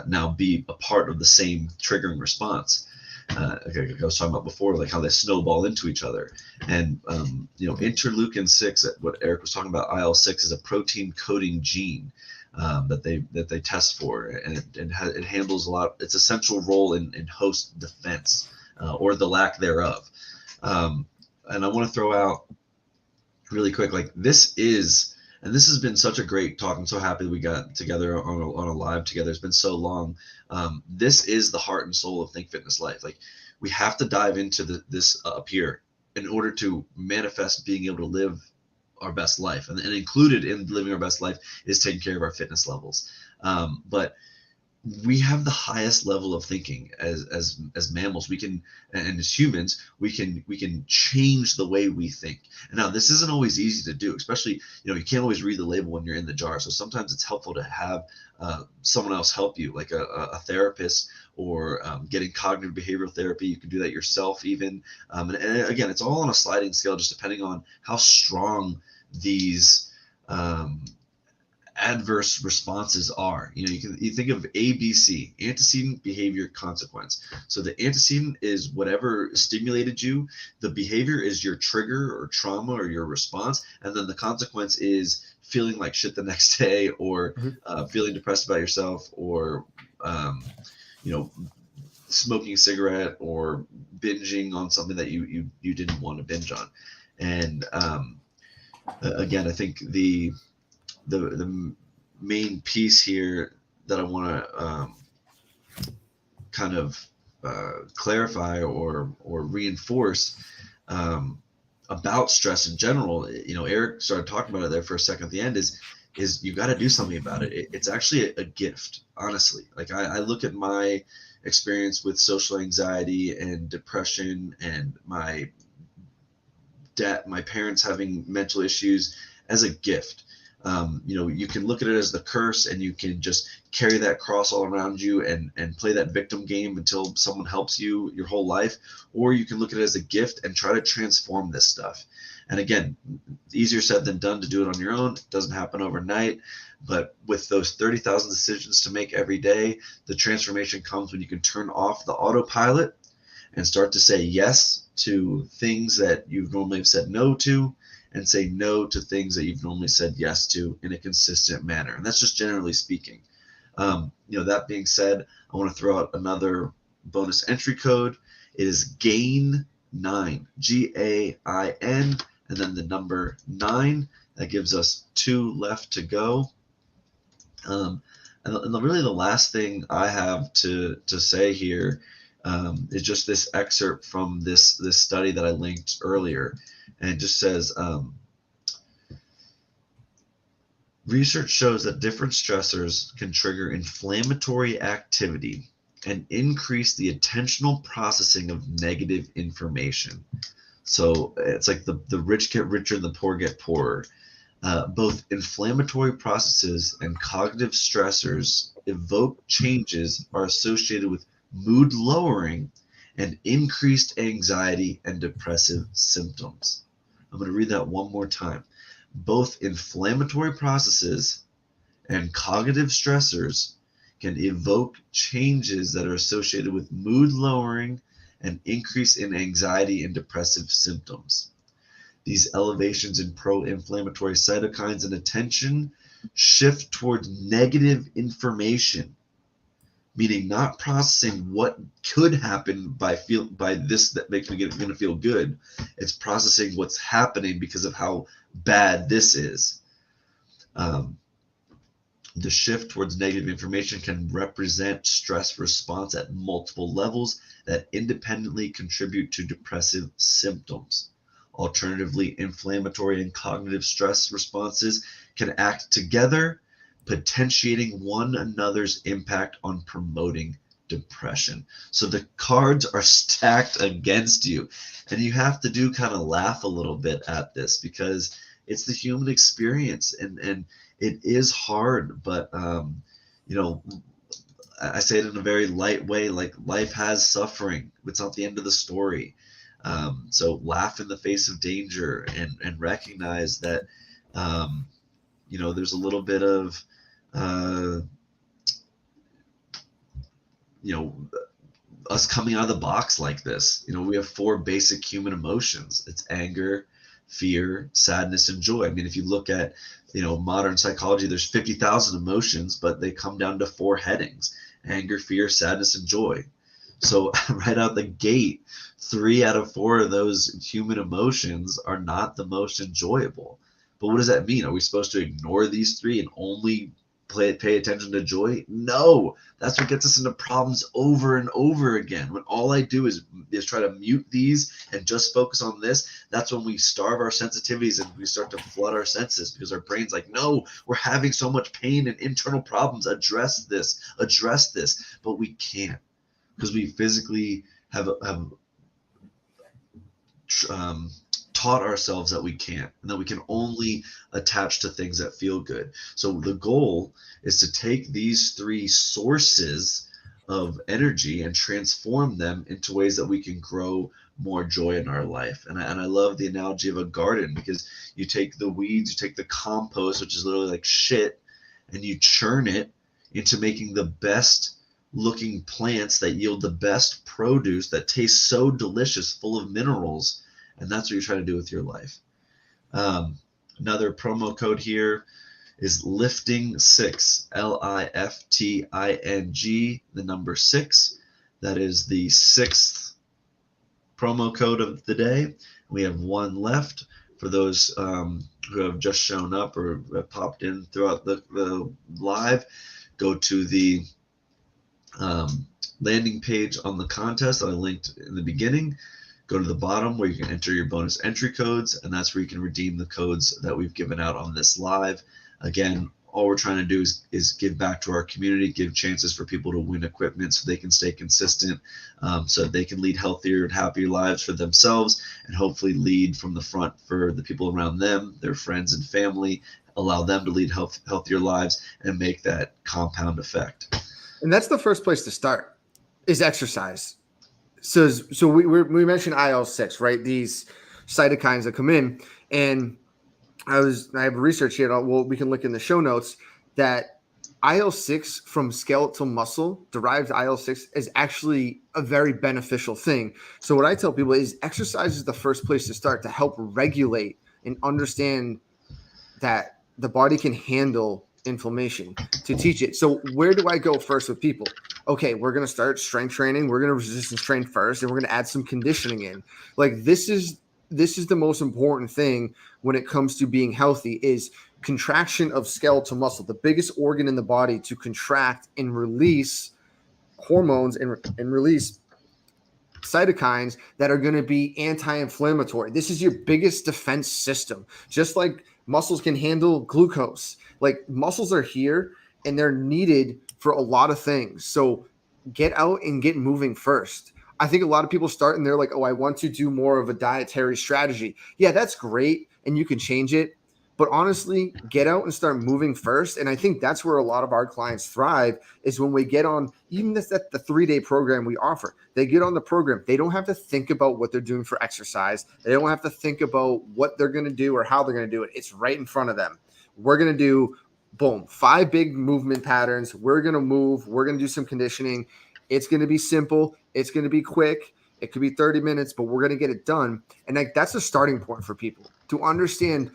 now be a part of the same triggering response. I was talking about before, like how they snowball into each other. And, interleukin 6, what Eric was talking about, IL-6 is a protein coding gene that they test for. And it handles a lot. It's a central role in host defense. or the lack thereof. And I want to throw out really quick, like this has been such a great talk. I'm so happy we got together on a live together. It's been so long. This is the heart and soul of Think Fitness Life. Like we have to dive into this up here in order to manifest being able to live our best life, and included in living our best life is taking care of our fitness levels. But we have the highest level of thinking as mammals. We can, and as humans, we can change the way we think. And now this isn't always easy to do, especially, you can't always read the label when you're in the jar. So sometimes it's helpful to have someone else help you, like a therapist, or getting cognitive behavioral therapy. You can do that yourself even. And again, it's all on a sliding scale, just depending on how strong these adverse responses are. You think of ABC, antecedent, behavior, consequence. So the antecedent is whatever stimulated you, the behavior is your trigger or trauma or your response, and then the consequence is feeling like shit the next day, or feeling depressed about yourself, or smoking a cigarette, or binging on something that you didn't want to binge on. And again, I think the main piece here that I want to kind of clarify or reinforce about stress in general, Eric started talking about it there for a second at the end, is you got to do something about it. It's actually a gift, honestly. Like I look at my experience with social anxiety and depression, and my parents having mental issues, as a gift. You can look at it as the curse, and you can just carry that cross all around you and play that victim game until someone helps you your whole life. Or you can look at it as a gift and try to transform this stuff. And again, easier said than done to do it on your own. It doesn't happen overnight. But with those 30,000 decisions to make every day, the transformation comes when you can turn off the autopilot and start to say yes to things that you've normally said no to, and say no to things that you've normally said yes to in a consistent manner. And that's just generally speaking. That being said, I want to throw out another bonus entry code. It is GAIN9, GAIN, and then the number 9. That gives us 2 left to go. And really the last thing I have to say here is just this excerpt from this study that I linked earlier. And it just says, research shows that different stressors can trigger inflammatory activity and increase the attentional processing of negative information. So it's like the rich get richer and the poor get poorer. Both inflammatory processes and cognitive stressors evoke changes are associated with mood lowering and increased anxiety and depressive symptoms. I'm going to read that one more time. Both inflammatory processes and cognitive stressors can evoke changes that are associated with mood lowering and increase in anxiety and depressive symptoms. These elevations in pro-inflammatory cytokines and attention shift towards negative information, meaning not processing what could happen by this that makes me going to feel good. It's processing what's happening because of how bad this is. The shift towards negative information can represent stress response at multiple levels that independently contribute to depressive symptoms. Alternatively, inflammatory and cognitive stress responses can act together, potentiating one another's impact on promoting depression. So the cards are stacked against you, and you have to kind of laugh a little bit at this, because it's the human experience, and it is hard, but I say it in a very light way, like life has suffering. It's not the end of the story. So laugh in the face of danger, and recognize that there's a little bit of us coming out of the box like this. We have 4 basic human emotions. It's anger, fear, sadness, and joy. I mean, if you look at modern psychology, there's 50,000 emotions, but they come down to 4 headings: anger, fear, sadness, and joy. So right out the gate, 3 out of 4 of those human emotions are not the most enjoyable. But what does that mean? Are we supposed to ignore these 3 and only pay attention to joy? No, that's what gets us into problems over and over again. When all I do is try to mute these and just focus on this, that's when we starve our sensitivities and we start to flood our senses, because our brain's like, no, we're having so much pain and internal problems. Address this. But we can't, because we physically have taught ourselves that we can't, and that we can only attach to things that feel good. So the goal is to take these 3 sources of energy and transform them into ways that we can grow more joy in our life. And I love the analogy of a garden, because you take the weeds, you take the compost, which is literally like shit, and you churn it into making the best looking plants that yield the best produce that tastes so delicious, full of minerals. And that's what you're trying to do with your life. Another promo code here is lifting6, LIFTING, the number 6. That is the 6th promo code of the day. We have 1 left for those who have just shown up or have popped in throughout the live. Go to the landing page on the contest that I linked in the beginning. Go to the bottom where you can enter your bonus entry codes, and that's where you can redeem the codes that we've given out on this live. Again, all we're trying to do is give back to our community, give chances for people to win equipment so they can stay consistent, so that they can lead healthier and happier lives for themselves, and hopefully lead from the front for the people around them, their friends and family, allow them to lead healthier lives and make that compound effect. And that's the first place to start, is exercise. So we mentioned IL-6, right? These cytokines that come in, and I have research here. Well, we can look in the show notes that IL-6 from skeletal muscle, derived IL-6, is actually a very beneficial thing. So what I tell people is exercise is the first place to start to help regulate and understand that the body can handle inflammation, to teach it. So where do I go first with people? Okay, we're going to start strength training. We're going to resistance train first, and we're going to add some conditioning in. Like this is the most important thing when it comes to being healthy, is contraction of skeletal muscle, the biggest organ in the body to contract and release hormones and release cytokines that are going to be anti-inflammatory. This is your biggest defense system. Just like muscles can handle glucose, like muscles are here and they're needed for a lot of things. So get out and get moving first. I think a lot of people start and they're like, oh, I want to do more of a dietary strategy. Yeah, that's great. And you can change it. But honestly, get out and start moving first. And I think that's where a lot of our clients thrive, is when we get on, even the 3-day program we offer. They get on the program. They don't have to think about what they're doing for exercise. They don't have to think about what they're going to do or how they're going to do it. It's right in front of them. We're going to do, boom, 5 big movement patterns. We're going to move. We're going to do some conditioning. It's going to be simple. It's going to be quick. It could be 30 minutes, but we're going to get it done. And that's a starting point for people to understand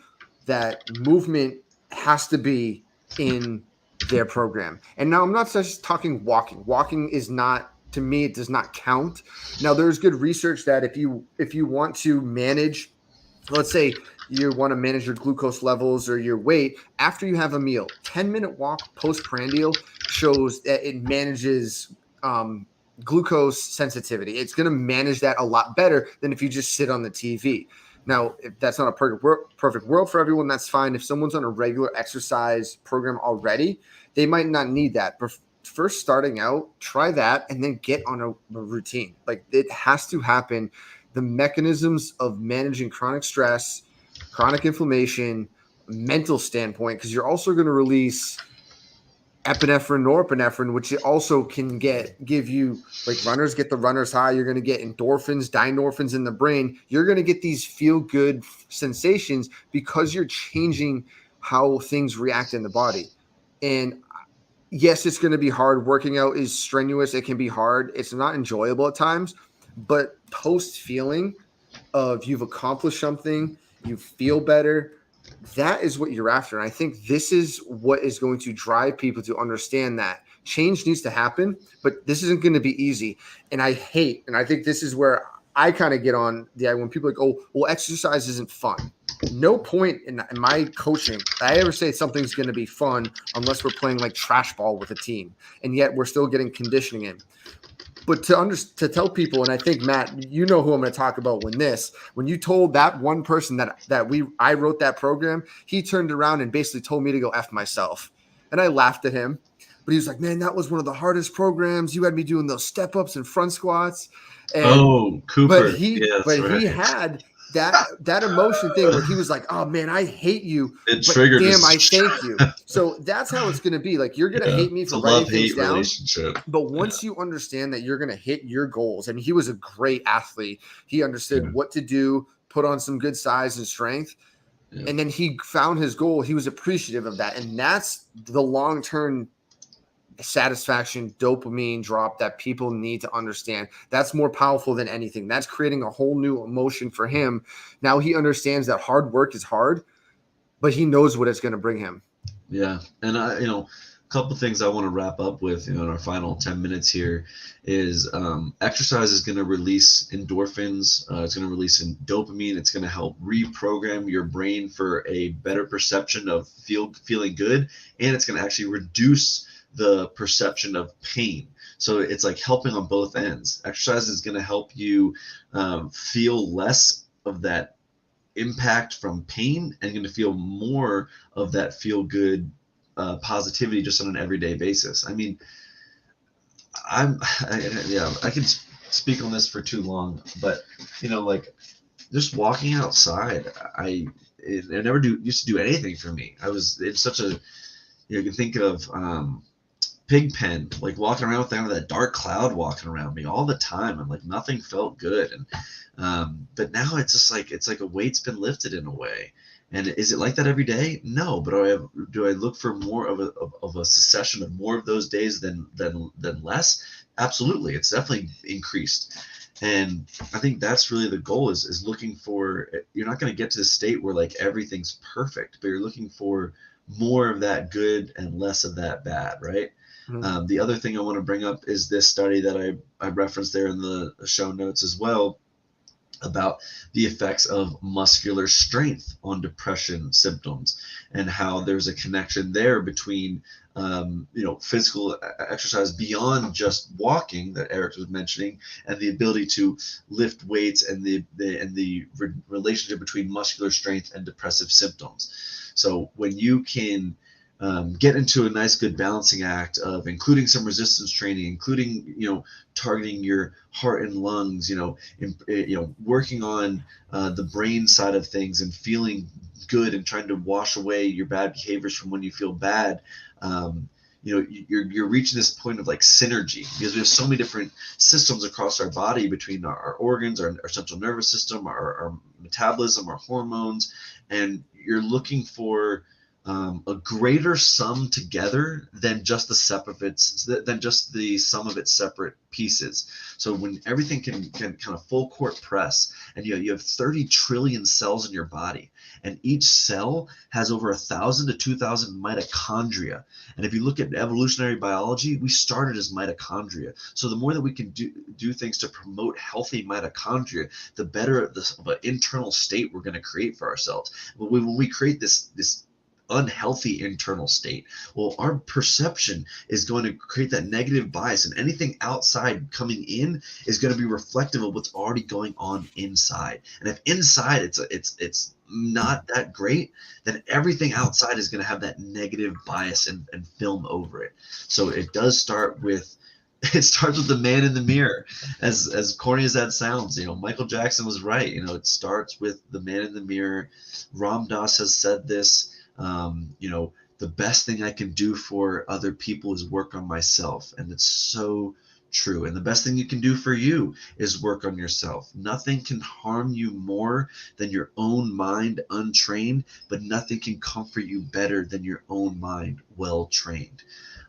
that movement has to be in their program. And now I'm not just talking walking. Walking is not, to me, it does not count. Now there's good research that if you want to manage, let's say you want to manage your glucose levels or your weight after you have a meal, 10-minute walk postprandial shows that it manages glucose sensitivity. It's going to manage that a lot better than if you just sit on the TV. Now, if that's not a perfect world for everyone, that's fine. If someone's on a regular exercise program already, they might not need that. But first, starting out, try that and then get on a routine. Like, it has to happen. The mechanisms of managing chronic stress, chronic inflammation, mental standpoint, because you're also going to release epinephrine, norepinephrine, which also can give you, like runners get the runner's high. You're going to get endorphins, dynorphins in the brain. You're going to get these feel good sensations because you're changing how things react in the body. And yes, it's going to be hard. Working out is strenuous. It can be hard. It's not enjoyable at times, but post feeling of you've accomplished something, you feel better, that is what you're after. And I think this is what is going to drive people to understand that change needs to happen, but this isn't going to be easy. And I think this is where I kind of get on the when people are like, oh, well, exercise isn't fun. No point in my coaching I ever say something's going to be fun unless we're playing like trash ball with a team, and yet we're still getting conditioning in. But to tell people, and I think Matt, you know who I'm going to talk about when you told that one person I wrote that program, he turned around and basically told me to go F myself, and I laughed at him. But he was like, "Man, that was one of the hardest programs. You had me doing those step ups and front squats." And Cooper. But he had that emotion thing where he was like, "Oh man, I hate you." It triggered. Damn, I thank you. So that's how it's going to be. Like, you're going to hate me for writing things down. Relationship. But once you understand that you're going to hit your goals, and he was a great athlete, he understood what to do, put on some good size and strength, and then he found his goal. He was appreciative of that, and that's the long-term satisfaction dopamine drop that people need to understand. That's more powerful than anything. That's creating a whole new emotion for him. Now he understands that hard work is hard, but he knows what it's going to bring him. Yeah. And a couple of things I want to wrap up with, in our final 10 minutes here is exercise is going to release endorphins. It's going to release dopamine. It's going to help reprogram your brain for a better perception of feeling good. And it's going to actually reduce the perception of pain. So it's like helping on both ends. Exercise is going to help you feel less of that impact from pain and going to feel more of that feel good positivity just on an everyday basis. I mean, I can speak on this for too long, but like just walking outside, I never used to do anything for me. I was in such a, you can think of pig pen, like walking around with that dark cloud walking around me all the time, and like nothing felt good. And but now it's just like it's like a weight's been lifted in a way. And is it like that every day? No, but do I look for more of a succession of more of those days than less? Absolutely, it's definitely increased. And I think that's really the goal is looking for. You're not going to get to the state where like everything's perfect, but you're looking for more of that good and less of that bad, right? Mm-hmm. The other thing I want to bring up is this study that I referenced there in the show notes as well, about the effects of muscular strength on depression symptoms, and how there's a connection there between physical exercise beyond just walking that Eric was mentioning, and the ability to lift weights, and the relationship between muscular strength and depressive symptoms. So when you can get into a nice, good balancing act of including some resistance training, including, targeting your heart and lungs, working on the brain side of things and feeling good and trying to wash away your bad behaviors from when you feel bad. You're reaching this point of like synergy, because we have so many different systems across our body between our organs, our central nervous system, our metabolism, our hormones, and you're looking for a greater sum together than just the sum of its separate pieces. So when everything can kind of full court press, and you have 30 trillion cells in your body, and each cell has over 1,000 to 2,000 mitochondria. And if you look at evolutionary biology, we started as mitochondria. So the more that we can do things to promote healthy mitochondria, the better of an internal state we're going to create for ourselves. But when we create this unhealthy internal state, well, our perception is going to create that negative bias, and anything outside coming in is going to be reflective of what's already going on inside. And if inside it's not that great, then everything outside is going to have that negative bias and film over it. So it starts with the man in the mirror, as corny as that sounds. Michael Jackson was right. It starts with the man in the mirror. Ram Dass has said this. The best thing I can do for other people is work on myself. And it's so true. And the best thing you can do for you is work on yourself. Nothing can harm you more than your own mind untrained, but nothing can comfort you better than your own mind well trained.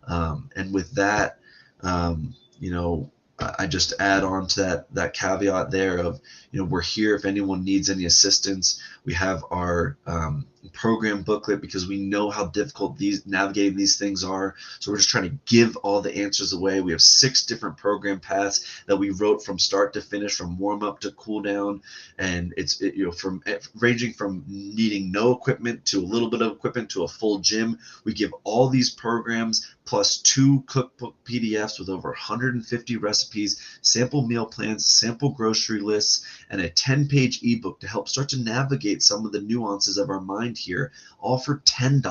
And with that, I just add on to that caveat there of, we're here if anyone needs any assistance. We have our, program booklet because we know how difficult navigating these things are. So we're just trying to give all the answers away. We have 6 different program paths that we wrote from start to finish, from warm up to cool down, and it's from ranging from needing no equipment to a little bit of equipment to a full gym. We give all these programs plus 2 cookbook PDFs with over 150 recipes, sample meal plans, sample grocery lists, and a 10-page ebook to help start to navigate some of the nuances of our mind here, all for $10,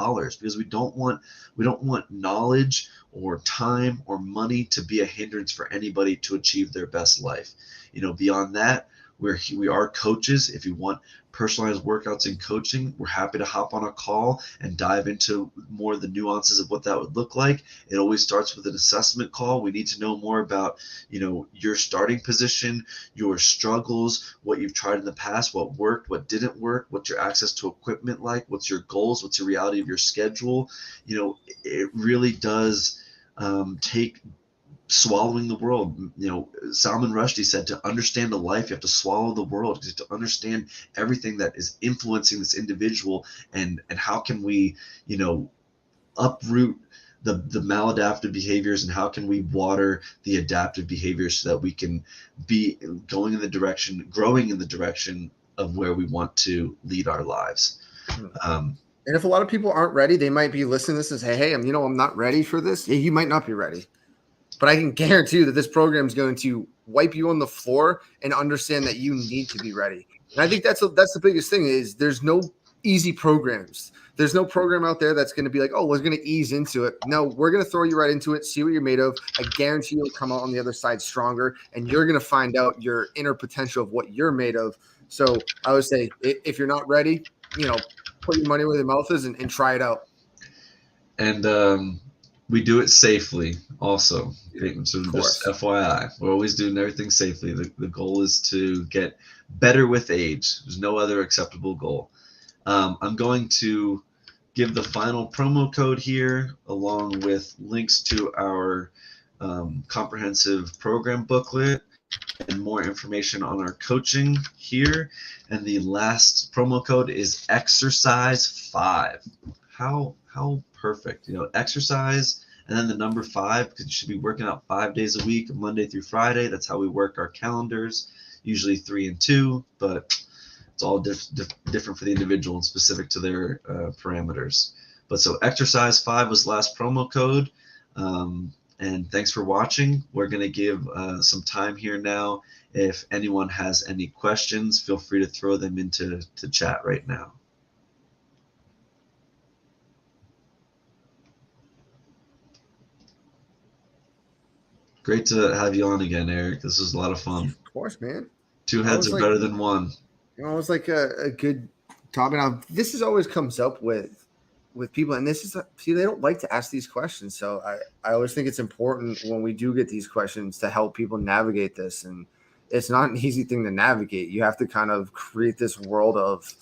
because we don't want knowledge or time or money to be a hindrance for anybody to achieve their best life. Beyond that, we are coaches. If you want personalized workouts and coaching, we're happy to hop on a call and dive into more of the nuances of what that would look like. It always starts with an assessment call. We need to know more about, your starting position, your struggles, what you've tried in the past, what worked, what didn't work, what's your access to equipment like, what's your goals, what's your reality of your schedule. It really does take swallowing the world. Salman Rushdie said, to understand a life, you have to swallow the world, to understand everything that is influencing this individual, and how can we, uproot the maladaptive behaviors, and how can we water the adaptive behaviors so that we can be growing in the direction of where we want to lead our lives. And if a lot of people aren't ready, they might be listening to this and say, hey, I'm not ready for this. Yeah, you might not be ready. But I can guarantee you that this program is going to wipe you on the floor and understand that you need to be ready. And I think that's the biggest thing is there's no easy programs. There's no program out there that's going to be like, oh, we're going to ease into it. No, we're going to throw you right into it, see what you're made of. I guarantee you'll come out on the other side stronger, and you're going to find out your inner potential of what you're made of. So I would say if you're not ready, put your money where your mouth is and try it out. And we do it safely also. So just FYI, we're always doing everything safely. The goal is to get better with age. There's no other acceptable goal. I'm going to give the final promo code here, along with links to our comprehensive program booklet and more information on our coaching here. And the last promo code is exercise5. How perfect, exercise and then the number 5, because you should be working out 5 days a week, Monday through Friday. That's how we work our calendars, usually 3 and 2, but it's all different for the individual and specific to their parameters. But so exercise 5 was last promo code. And thanks for watching. We're going to give some time here now. If anyone has any questions, feel free to throw them into chat right now. Great to have you on again, Eric. This was a lot of fun. Of course, man. 2 heads are better than one. It was like a good topic. Now, this is always comes up with people, and this is they don't like to ask these questions. So I always think it's important when we do get these questions to help people navigate this. And it's not an easy thing to navigate. You have to kind of create this world of,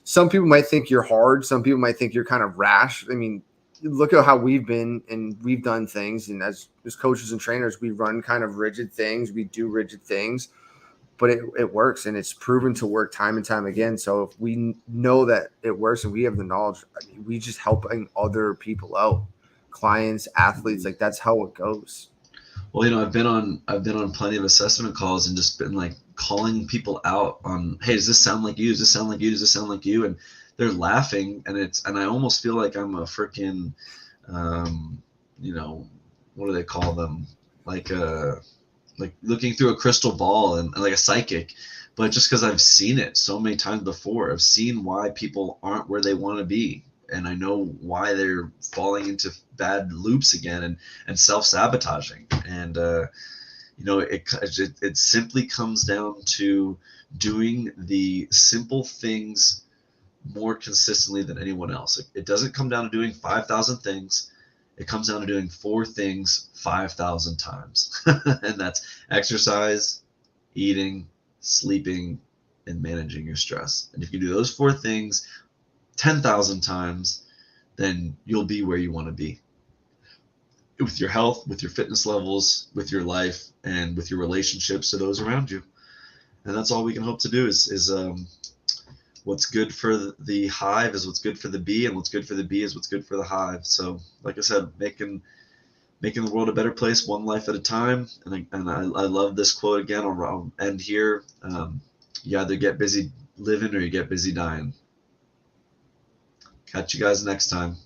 some people might think you're hard. Some people might think you're kind of rash. I mean, look at how we've been and we've done things. And as coaches and trainers, we run kind of rigid things. We do rigid things, but it works, and it's proven to work time and time again. So if we know that it works and we have the knowledge, we just helping other people out, clients, athletes, like that's how it goes. Well, I've been on plenty of assessment calls and just been like calling people out on, hey, does this sound like you? Does this sound like you? Does this sound like you? And they're laughing, and I almost feel like I'm a freaking, what do they call them? Like looking through a crystal ball and like a psychic, but just because I've seen it so many times before. I've seen why people aren't where they want to be, and I know why they're falling into bad loops again and self-sabotaging. And it simply comes down to doing the simple things more consistently than anyone else. It doesn't come down to doing 5,000 things. It comes down to doing 4 things 5,000 times. And that's exercise, eating, sleeping, and managing your stress. And if you do those 4 things 10,000 times, then you'll be where you want to be. With your health, with your fitness levels, with your life, and with your relationships to those around you. And that's all we can hope to do is what's good for the hive is what's good for the bee, and what's good for the bee is what's good for the hive. So, like I said, making the world a better place, one life at a time. And I love this quote again. I'll end here. You either get busy living or you get busy dying. Catch you guys next time.